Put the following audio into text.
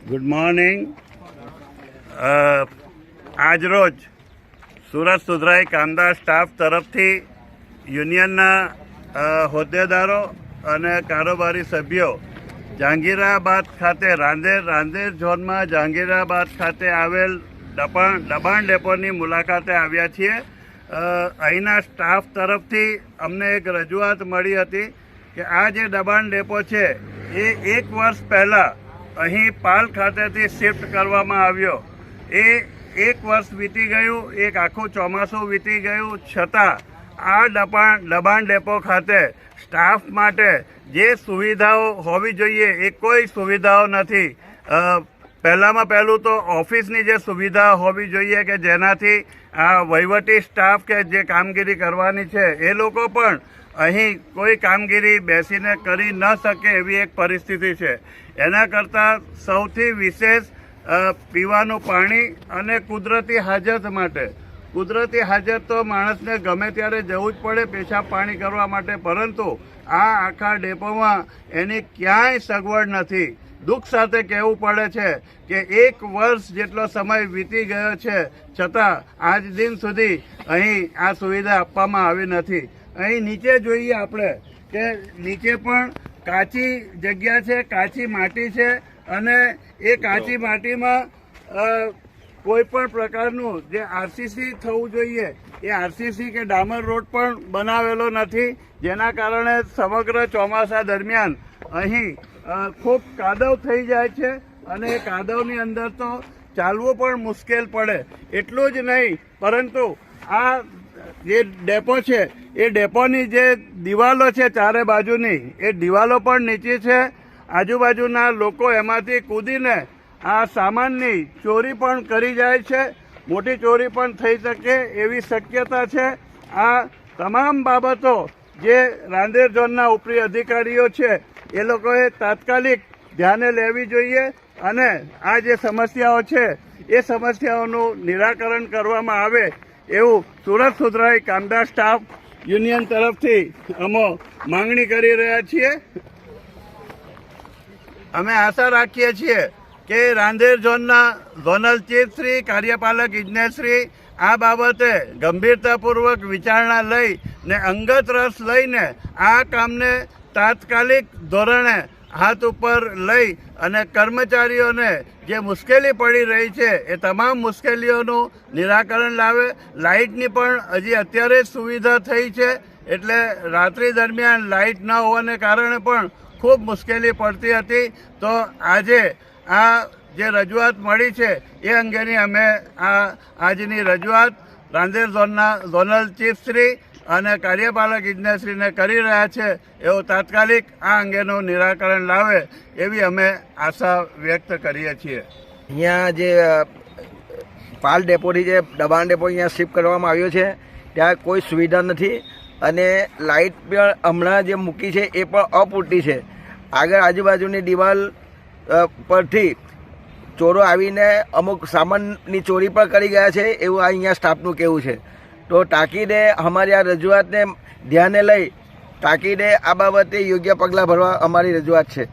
Good morning. આજરોજ સુરત સુધરાઈ કામદાર staff તરફથી યુનિયનના હોદ્દેદારો અને કારોબારી સભ્યો જહાંગીરાબાદ ખાતે રાંદેર ઝોનમાં જહાંગીરાબાદ ખાતે આવેલ દબાણ ડેપોની મુલાકાતે આવ્યા છીએ. અહીંના સ્ટાફ તરફથી અમને એક રજૂઆત મળી હતી કે આ જે દબાણ ડેપો છે એ 1 વર્ષ પહેલાં અહીં પાલ ખાતેથી શિફ્ટ કરવામાં આવ્યો. એ 1 વર્ષ વીતી ગયું, એક આખું ચોમાસું વીતી ગયું, છતાં આ દબાણ ડેપો ખાતે સ્ટાફ માટે જે સુવિધાઓ હોવી જોઈએ એ કોઈ સુવિધાઓ નથી. પહેલામાં પહેલું તો ઓફિસની જે સુવિધા હોવી જોઈએ કે જેનાથી આ વહીવટી સ્ટાફ કે જે કામગીરી કરવાની છે એ લોકો પણ અહીં કોઈ કામગીરી બેસીને કરી ન શકે એવી એક પરિસ્થિતિ છે. એના કરતાં સૌથી વિશેષ પીવાનું પાણી અને કુદરતી હાજત માટે. કુદરતી હાજત તો માણસને ગમે ત્યારે જવું જ પડે પેશાબ પાણી કરવા માટે, પરંતુ આ આખા ડેપોમાં એની ક્યાંય સગવડ નથી. દુઃખ સાથે કહેવું પડે છે કે 1 વર્ષ જેટલો સમય વીતી ગયો છે છતાં આજ દિન સુધી અહીં આ સુવિધા આપવામાં આવી નથી. અહીં નીચે જોઈએ આપણે કે નીચે પણ કાચી જગ્યા છે, કાચી માટી છે અને એ કાચી માટીમાં કોઈ પણ પ્રકારનું જે આરસીસી થવું જોઈએ એ આરસીસી કે ડામર રોડ પણ બનાવેલો નથી, જેના કારણે સમગ્ર ચોમાસા દરમિયાન અહીં ખૂબ કાદવ થઈ જાય છે અને એ કાદવની અંદર તો ચાલવું પણ મુશ્કેલ પડે. એટલું જ નહીં, પરંતુ આ જે ડેપો છે એ ડેપોની જે દિવાલો છે ચારે બાજુની એ દિવાલો પણ નીચી છે. આજુબાજુના લોકો એમાંથી કૂદીને આ સામાનની ચોરી પણ કરી જાય છે. મોટી ચોરી પણ થઈ શકે એવી શક્યતા છે. આ તમામ બાબતો જે રાંદેર ઝોનના ઉપરી અધિકારીઓ છે એ લોકોએ તાત્કાલિક ધ્યાને લેવી જોઈએ અને આ જે સમસ્યાઓ છે એ સમસ્યાઓનું નિરાકરણ કરવામાં આવે એવું સુરત સુધરાઈ કામદાર સ્ટાફ યુનિયન તરફથી અમે માંગણી કરી રહ્યા છીએ. અમે આશા રાખીએ છીએ કે રાંદેર ઝોનના ઝોનલ ચીફ શ્રી, કાર્યપાલક ઇજનેરશ્રી આ બાબતે ગંભીરતાપૂર્વક વિચારણા લઈ ને અંગત રસ લઈને આ કામને તાત્કાલિક ધોરણે હાથ ઉપર લઈ અને કર્મચારીઓને જે મુશ્કેલી પડી રહી છે એ તમામ મુશ્કેલીઓનું નિરાકરણ લાવે. લાઇટની પણ હજી અત્યારે જ સુવિધા થઈ છે, એટલે રાત્રિ દરમિયાન લાઇટ ન હોવાને કારણે પણ ખૂબ મુશ્કેલી પડતી હતી. તો આજે આ જે રજૂઆત મળી છે એ અંગેની અમે આજની રજૂઆત રાંદેર ઝોનના ઝોનલ ચીફશ્રી અને કાર્યપાલક ઇજનેરશ્રીને કરી રહ્યા છે. એવું તાત્કાલિક આ અંગેનું નિરાકરણ લાવે એવી અમે આશા વ્યક્ત કરીએ છીએ. અહીંયા જે પાલ ડેપોથી જે દબાણ ડેપો અહીંયા શિફ્ટ કરવામાં આવ્યો છે ત્યાં કોઈ સુવિધા નથી અને લાઇટ પણ હમણાં જે મૂકી છે એ પણ અપૂરતી છે. આગળ આજુબાજુની દિવાલ પરથી ચોરો આવીને અમુક સામાનની ચોરી પણ કરી ગયા છે એવું અહીંયા સ્ટાફનું કહેવું છે. તો તાકીદે અમારી આ રજૂઆતને ધ્યાને લઈ તાકીદે આ બાબતે યોગ્ય પગલાં ભરવા અમારી રજૂઆત છે.